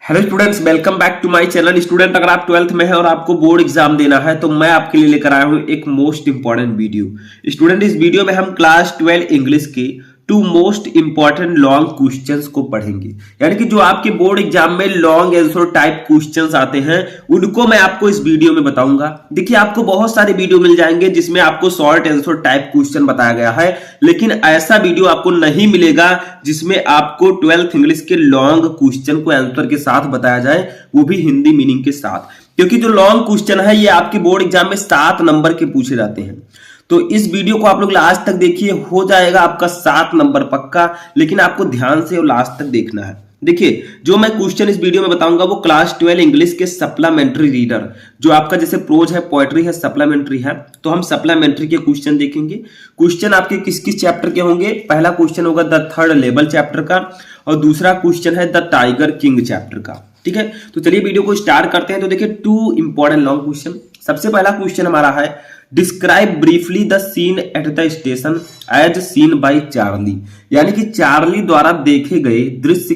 Hello students, welcome back to my channel. Student, अगर आप 12th में हैं और आपको बोर्ड एग्जाम देना है तो मैं आपके लिए लेकर आया हूं एक मोस्ट इंपॉर्टेंट वीडियो। स्टूडेंट, इस वीडियो में हम क्लास 12 इंग्लिश के 2 मोस्ट इंपॉर्टेंट लॉन्ग क्वेश्चंस को पढ़ेंगे। यानी कि जो आपके बोर्ड एग्जाम में लॉन्ग आंसर टाइप क्वेश्चंस आते हैं उनको मैं आपको इस वीडियो में बताऊंगा। देखिए, आपको बहुत सारे वीडियो मिल जाएंगे जिसमें आपको शॉर्ट आंसर टाइप क्वेश्चन बताया गया है, लेकिन ऐसा वीडियो आपको नहीं मिलेगा जिसमें आपको 12th इंग्लिश के लॉन्ग क्वेश्चन को आंसर के साथ बताया जाए, वो भी हिंदी मीनिंग के साथ। क्योंकि जो लॉन्ग क्वेश्चन है ये आपके बोर्ड एग्जाम में 7 नंबर के पूछे जाते हैं। तो इस वीडियो को आप लोग लास्ट तक देखिए, हो जाएगा आपका 7 नंबर पक्का, लेकिन आपको ध्यान से और लास्ट तक देखना है। देखिए, जो मैं क्वेश्चन इस वीडियो में बताऊंगा वो क्लास 12 इंग्लिश के सप्लीमेंट्री रीडर, जो आपका जैसे प्रोज है, पोएट्री है, सप्लीमेंट्री है, तो हम सप्लीमेंट्री के क्वेश्चन देखेंगे। क्वेश्चन आपके किस किस चैप्टर के होंगे? पहला क्वेश्चन होगा द थर्ड लेवल चैप्टर का, और दूसरा क्वेश्चन है द टाइगर किंग चैप्टर का। ठीक है, तो चलिए वीडियो को स्टार्ट करते हैं। तो देखिए, 2 इंपॉर्टेंट लॉन्ग क्वेश्चन। सबसे पहला क्वेश्चन हमारा है, describe briefly the scene at the station as seen by Charlie. यानी कि चार्ली द्वारा देखे गए दृश्य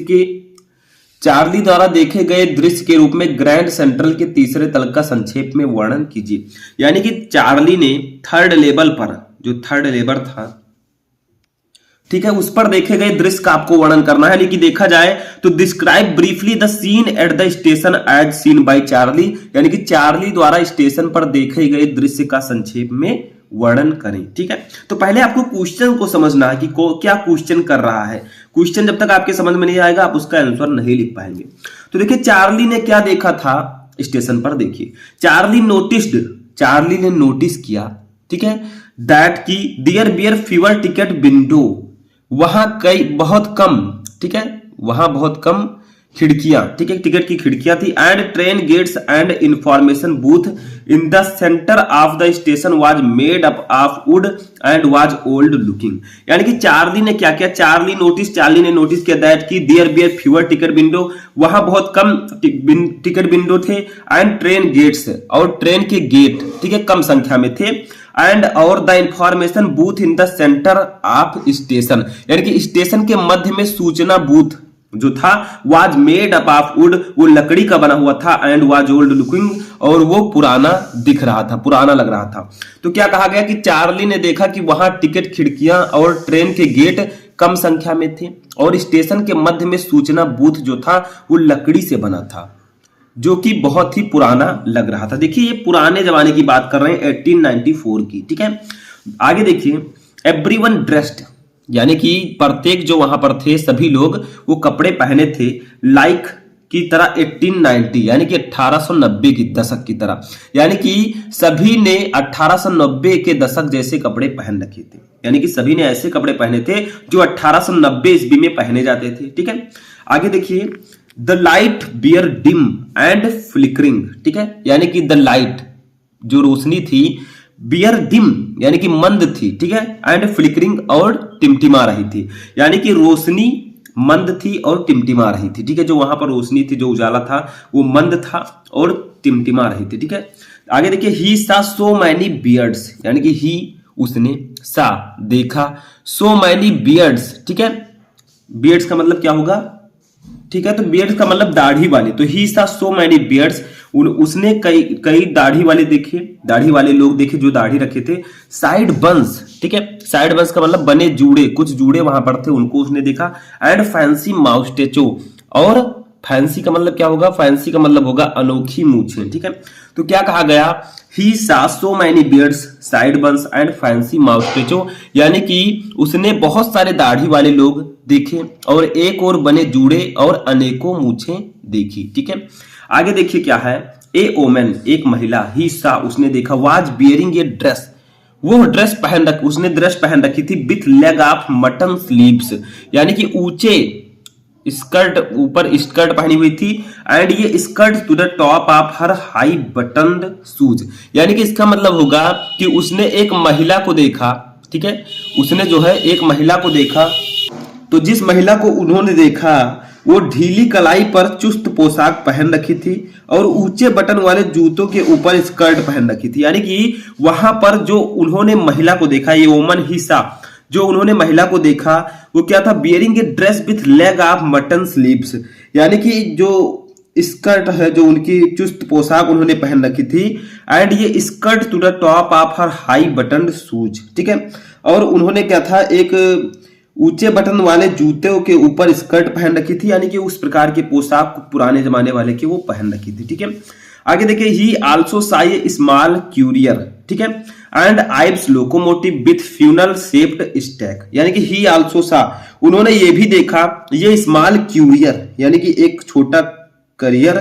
के रूप में ग्रैंड सेंट्रल के तीसरे तल का संक्षेप में वर्णन कीजिए। यानी कि चार्ली ने थर्ड लेवल पर, जो थर्ड लेवल था, ठीक है, उस पर देखे गए दृश्य का आपको वर्णन करना है। यानी कि देखा जाए तो describe briefly the scene at the station as seen by Charlie, यानी कि चार्ली द्वारा स्टेशन पर देखे गए दृश्य का संक्षेप में वर्णन करें। ठीक है, तो पहले आपको क्वेश्चन को समझना है कि क्या क्वेश्चन कर रहा है। क्वेश्चन जब तक आपके समझ में नहीं आएगा आप उसका आंसर नहीं लिख पाएंगे। तो देखिए, चार्ली ने क्या देखा था स्टेशन पर? देखिए, चार्ली ने नोटिस किया, ठीक है, दैट की there were fewer ticket window, वहां बहुत कम, ठीक है, वहां बहुत कम खिड़कियां, ठीक है, टिकट की खिड़कियां थी। And train gates and information booth in the centre of the station was made up of wood and was old looking. यानी कि चार्ली ने क्या किया? चार्ली ने नोटिस किया दैट की there were fewer ticket window, वहां बहुत कम टिकट विंडो थे। एंड ट्रेन गेट्स, और ट्रेन के गेट, ठीक है, कम संख्या में थे। एंड और the information booth in the centre of station, यानी कि स्टेशन के मध्य में सूचना बूथ जो था was made up of would, वो लकड़ी का बना हुआ था। एंड वाज ओल्ड लुकिंग, और वो पुराना दिख रहा था, पुराना लग रहा था। तो क्या कहा गया कि चार्ली ने देखा कि वहां टिकट खिड़कियां और ट्रेन के गेट कम संख्या में थे, और स्टेशन के मध्य में सूचना बूथ जो था वो लकड़ी से बना था, जो कि बहुत ही पुराना लग रहा था। देखिए, ये पुराने जमाने की बात कर रहे हैं, 1894 की। ठीक है, आगे देखिए, एवरीवन ड्रेस्ड, यानी कि प्रत्येक जो वहां पर थे सभी लोग वो कपड़े पहने थे लाइक की तरह 1890, यानी कि 1890 की दशक की तरह। यानी कि सभी ने 1890 के दशक जैसे कपड़े पहन रखे थे, यानी कि सभी ने ऐसे कपड़े पहने थे जो 1890 ईस्वी में पहने जाते थे। ठीक है, आगे देखिए, the light were dim and flickering, ठीक है, यानी कि द लाइट, जो रोशनी थी, बियर डिम यानी कि मंद थी, ठीक है, एंड फ्लिकरिंग, और टिमटिमा रही थी, यानी कि रोशनी मंद थी और टिमटिमा रही थी। ठीक है, जो वहां पर रोशनी थी, जो उजाला था, वो मंद था और टिमटिमा रही थी। ठीक है, आगे देखिए, ही सा सो मैनी बियर्ड्स, यानी कि ही, उसने, सा देखा, सो मैनी बियर्ड्स, ठीक है, बियर्ड्स का मतलब क्या होगा? ठीक है, तो बियर्ड्स का मतलब दाढ़ी वाले। तो ही सा सो मैनी बियर्ड्स, उसने कई दाढ़ी वाले देखे, दाढ़ी वाले लोग देखे जो दाढ़ी रखे थे। साइड बंस, ठीक है, साइड बंस का मतलब बने जूड़े, कुछ जूड़े वहां पर थे, उनको उसने देखा। एंड फैंसी माउस्टेचो, और फैंसी का मतलब क्या होगा? फैंसी का मतलब होगा अनोखी मूछें। ठीक है, तो क्या कहा गया? He saw so many beards, side buns and fancy moustaches, यानी कि उसने बहुत सारे दाढ़ी वाले लोग देखे और एक और बने जूड़े और अनेकों मूछें देखी। ठीक है, आगे देखिए क्या है, ए ओमेन, एक महिला, ही सा, उसने देखा, वाज बियरिंग ए ड्रेस, वो उसने ड्रेस पहन रखी थी, with leg of mutton sleeves, यानी कि ऊंचे स्कर्ट, ऊपर स्कर्ट पहनी हुई थी। एंड ये skirt to the top of her high buttoned shoes, यानी कि इसका मतलब होगा कि उसने एक महिला को देखा, ठीक है, उसने जो है एक महिला को देखा, तो जिस महिला को उन्होंने देखा वो ढीली कलाई पर चुस्त पोशाक पहन रखी थी और ऊंचे बटन वाले जूतों के ऊपर स्कर्ट पहन रखी थी। यानी कि वहां पर जो उन्होंने महिला को देखा, ये वोमन हिस्सा जो उन्होंने महिला को देखा वो क्या था? Bearing a dress with leg of mutton sleeves, यानी कि जो स्कर्ट है, जो उनकी चुस्त पोशाक उन्होंने पहन रखी थी, एंड ये skirt to the top of her high button shoes, ठीक है। और उन्होंने क्या था, एक ऊंचे बटन वाले जूते के ऊपर स्कर्ट पहन रखी थी, यानी कि उस प्रकार के पोशाक पुराने जमाने वाले के वो पहन रखी थी, ठीक है। आगे देखिए, he also saw a small courier, ठीक है, and Ives locomotive with funnel shaped stack, यानी कि ही आल्सो सा, उन्होंने ये भी देखा, ये स्मॉल क्यूरियर यानी कि एक छोटा करियर,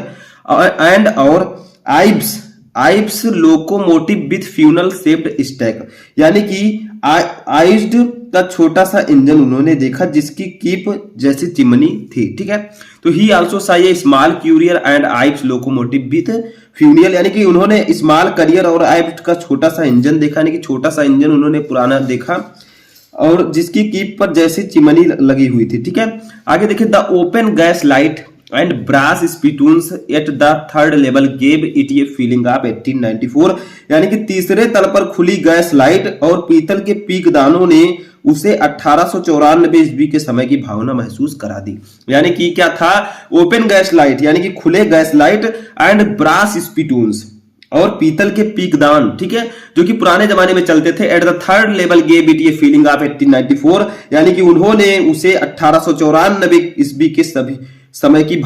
एंड और Ives locomotive with funnel shaped stack, यानी कि आइज्ड का छोटा सा इंजन उन्होंने देखा जिसकी कीप जैसी चिमनी थी, ठीक है। तो ही आल्सो सा ये small courier and Ives locomotive with फ्यूनियल, यानी कि उन्होंने स्मॉल करियर और आइब्स का छोटा सा इंजन देखा, यानी कि छोटा सा इंजन उन्होंने पुराना देखा और जिसकी कीप पर जैसी चिमनी लगी हुई थी, ठीक है। आगे देखिए, the open gas light and brass spittoons at the third level gave it a feeling of 1894, यानी कि तीसरे तल पर खुली गैस लाइट और पीतल के पीकदानों ने उसे 1894 ईस्वी के समय की भावना महसूस करा दी। यानी कि क्या था, ओपन गैस लाइट यानी कि खुले गैस लाइट एंड ब्रास स्पिटून्स और पीतल के पीकदान, ठीक है, जो कि पुराने जमाने में चलते थे। Eight the third level gave it a feeling of 1894, यानी कि उन्होंने उसे 1894 ईस्वी के सभी समय की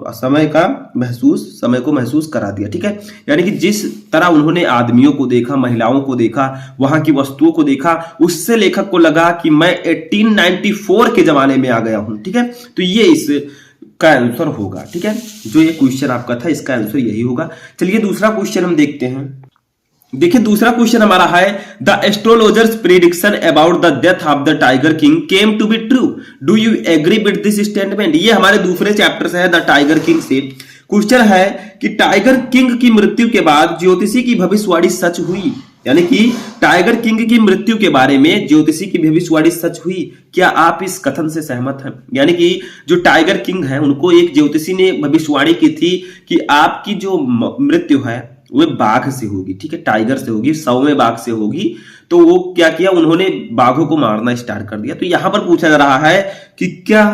समय को महसूस करा दिया, ठीक है। यानी कि जिस तरह उन्होंने आदमियों को देखा, महिलाओं को देखा, वहां की वस्तुओं को देखा, उससे लेखक को लगा कि मैं 1894 के जमाने में आ गया हूं, ठीक है। तो ये इस का आंसर होगा, ठीक है। जो ये क्वेश्चन आपका था इसका आंसर यही होगा। चलिए दूसरा क्वेश्चन हम देखते हैं। देखिए दूसरा क्वेश्चन हमारा है, the astrologer's prediction about the death of the tiger king came to be true, do you agree with this statement. ये हमारे दूसरे चैप्टर से है, द टाइगर किंग से। क्वेश्चन है कि टाइगर किंग की मृत्यु के बाद ज्योतिषी की भविष्यवाणी सच हुई, यानी कि टाइगर किंग की मृत्यु के बारे में ज्योतिषी की भविष्यवाणी सच हुई। क्या आप इस कथन से सहमत हैं। यानी कि जो टाइगर किंग है उनको एक ज्योतिषी ने भविष्यवाणी की थी कि आपकी जो मृत्यु है वो बाघ से होगी, ठीक है, टाइगर से होगी, 100वें बाघ से होगी। तो वो क्या किया, उन्होंने बाघों को मारना स्टार्ट कर दिया। तो यहां पर पूछा जा रहा है कि क्या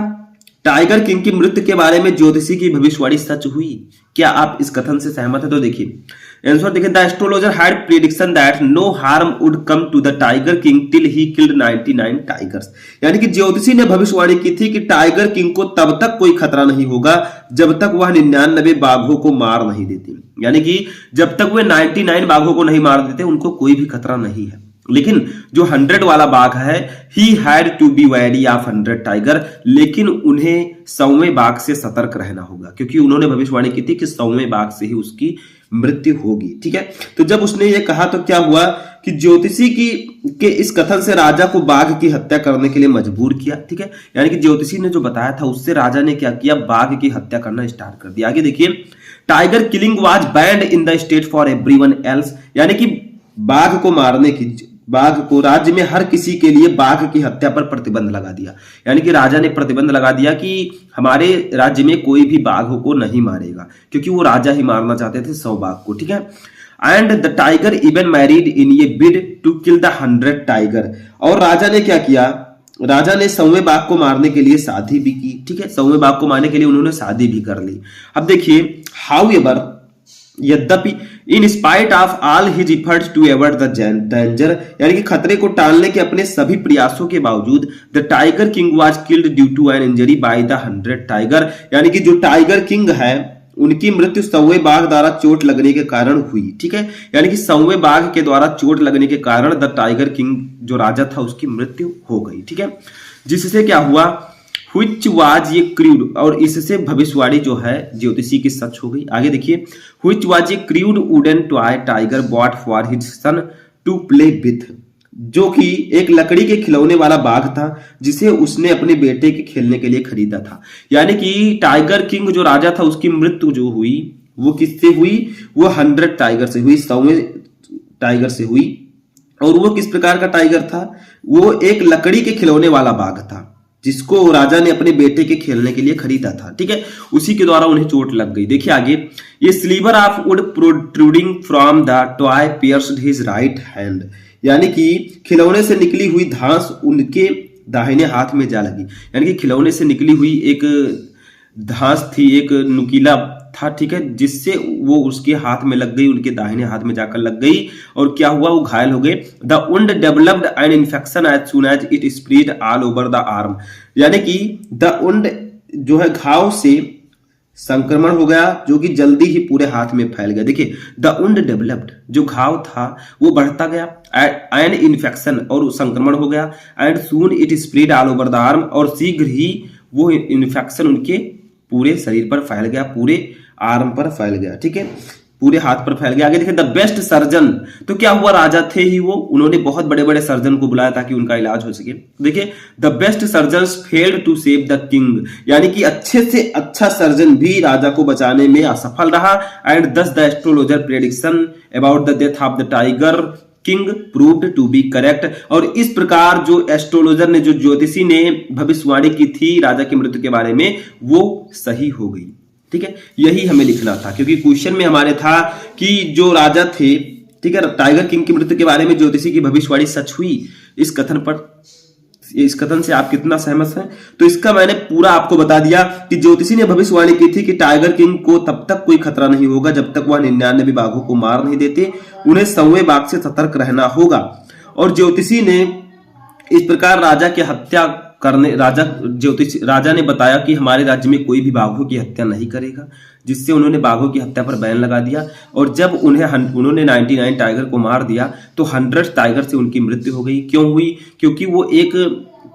टाइगर किंग की मृत्यु के बारे में ज्योतिषी की भविष्यवाणी सच हुई। क्या आप इस कथन से सहमत है। तो देखिए आंसर देखिए, the astrologer had prediction that no harm would come to the tiger king till he killed 99 tigers, यानी कि ज्योतिषी ने भविष्यवाणी की थी कि टाइगर किंग को तब तक कोई खतरा नहीं होगा जब तक वह 99 बाघों को मार नहीं देती, यानी कि जब तक वे 99 बाघों को नहीं मार देते उनको कोई भी खतरा नहीं है। लेकिन जो 100 वाला बाघ है, he had to be wary of 100 tiger, लेकिन उन्हें 100वें बाघ से सतर्क रहना होगा, क्योंकि उन्होंने भविष्यवाणी की थी कि 100वें बाघ से ही उसकी मृत्यु होगी, ठीक है। तो जब उसने ये कहा तो क्या हुआ कि ज्योतिषी के इस कथन से राजा को बाघ की हत्या करने के लिए मजबूर किया, ठीक है। यानी कि ज्योतिषी ने जो बताया था उससे राजा ने क्या किया, बाघ की हत्या करना स्टार्ट कर दिया। आगे देखिए, tiger killing was band in the state for everyone else, यानी कि बाघ को मारने की, बाघ को राज्य में हर किसी के लिए बाघ की हत्या पर प्रतिबंध लगा दिया। यानी कि राजा ने प्रतिबंध लगा दिया कि हमारे राज्य में कोई भी बाघ को नहीं मारेगा, क्योंकि वो राजा ही मारना चाहते थे 100 बाघ को, ठीक है। And the tiger even married in ये bid to kill the 100 tiger, और राजा ने क्या किया, राजा ने 100वें बाघ को मारने के लिए शादी भी की, ठीक है। 100वें बाघ को मारने के लिए उन्होंने शादी भी कर ली। अब देखिए, हाउएवर, यद्यपि in spite of all his efforts to avert the danger, यानी कि खतरे को टालने के अपने सभी प्रयासों के बावजूद, the tiger king was killed due to an injury by the 100 tiger, यानी कि जो टाइगर किंग है उनकी मृत्यु 100वें बाघ द्वारा चोट लगने के कारण हुई, ठीक है। यानी कि 100वें बाघ के द्वारा चोट लगने के कारण द टाइगर किंग जो राजा था उसकी मृत्यु हो गई, ठीक है। जिससे क्या हुआ, Which was a crude, और इससे भविष्यवाणी जो है ज्योतिषी की सच हो गई। आगे देखिए, Which was a crude wooden toy tiger bought for his son to play with, जो कि एक लकड़ी के खिलौने वाला बाघ था जिसे उसने अपने बेटे के खेलने के लिए खरीदा था। यानी कि टाइगर किंग जो राजा था उसकी मृत्यु जो हुई वो किससे हुई, वो 100 टाइगर से हुई, 100वें टाइगर से हुई। और वो किस प्रकार का टाइगर था, वो एक लकड़ी के खिलौने वाला बाघ था जिसको राजा ने अपने बेटे के खेलने के लिए खरीदा था, ठीक है। उसी के द्वारा उन्हें चोट लग गई। देखिए आगे, ये sliver of wood protruding from the toy pierced his right hand, यानी कि खिलौने से निकली हुई धांस उनके दाहिने हाथ में जा लगी। यानी कि खिलौने से निकली हुई एक धांस थी, एक नुकीला था, ठीक है, जिससे वो उसके हाथ में लग गई, उनके दाहिने हाथ में जाकर लग गई और क्या हुआ, वो घायल हो गए। The wound developed an infection as soon as it spread all over the arm, यानी कि द वुंड जो है घाव से संक्रमण हो गया जो कि जल्दी ही पूरे हाथ में फैल गया। देखिए द वुंड डेवलप्ड, जो घाव था वो बढ़ता गया, एंड इन्फेक्शन, और संक्रमण हो गया, and soon it spread all over the arm, और शीघ्र ही वो इन्फेक्शन उनके पूरे शरीर पर फैल गया, पूरे आर्म पर फैल गया, ठीक है, पूरे हाथ पर फैल गया। आगे देखिए द बेस्ट सर्जन, तो क्या हुआ, राजा थे ही वो, उन्होंने बहुत बड़े बड़े सर्जन को बुलाया ताकि उनका इलाज हो सके। देखिए the best surgeons failed to save the king, यानी कि अच्छे से अच्छा सर्जन भी राजा को बचाने में असफल रहा। And thus the astrologer prediction about the death of the tiger king proved to be correct, और इस प्रकार जो एस्ट्रोलॉजर ने, जो ज्योतिषी ने भविष्यवाणी की थी राजा की मृत्यु के बारे में, वो सही हो गई, ठीक है। यही हमें लिखना था क्योंकि क्वेश्चन में हमारे था कि जो राजा थे, ठीक है, टाइगर किंग की मृत्यु के बारे में ज्योतिषी की भविष्यवाणी सच हुई। इस कथन से आप कितना सहमत हैं? तो इसका मैंने पूरा आपको बता दिया कि ज्योतिषी ने भविष्यवाणी की थी कि टाइगर किंग को तब तक कोई खतरा नहीं होगा जब तक वह 99 बाघों को मार नहीं देते, उन्हें 100वें बाघ से सतर्क रहना होगा। और ज्योतिषी ने इस प्रकार राजा की हत्या करने, राजा ने बताया कि हमारे राज्य में कोई भी बाघों की हत्या नहीं करेगा, जिससे उन्होंने बाघों की हत्या पर बैन लगा दिया। और जब उन्होंने 99 टाइगर को मार दिया तो 100 टाइगर से उनकी मृत्यु हो गई। क्यों हुई? क्योंकि वो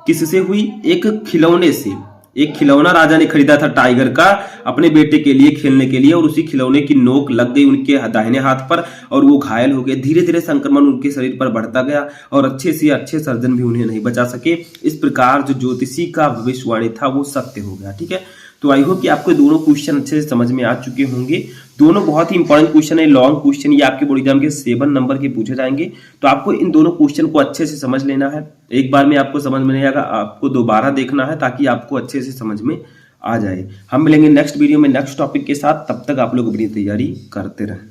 किससे हुई? एक खिलौने से। एक खिलौना राजा ने खरीदा था टाइगर का अपने बेटे के लिए खेलने के लिए, और उसी खिलौने की नोक लग गई उनके दाहिने हाथ पर और वो घायल हो गए। धीरे धीरे संक्रमण उनके शरीर पर बढ़ता गया और अच्छे से अच्छे सर्जन भी उन्हें नहीं बचा सके। इस प्रकार जो ज्योतिषी का भविष्यवाणी था वो सत्य हो गया, ठीक है। तो आई होप कि आपको दोनों क्वेश्चन अच्छे से समझ में आ चुके होंगे। दोनों बहुत ही इंपॉर्टेंट क्वेश्चन है, लॉन्ग क्वेश्चन, ये आपके बोर्ड एग्जाम के 7 नंबर के पूछे जाएंगे। तो आपको इन दोनों क्वेश्चन को अच्छे से समझ लेना है। एक बार में आपको समझ में नहीं आएगा, आपको दोबारा देखना है ताकि आपको अच्छे से समझ में आ जाए। हम मिलेंगे नेक्स्ट वीडियो में नेक्स्ट टॉपिक के साथ, तब तक आप लोग अपनी तैयारी करते रहें।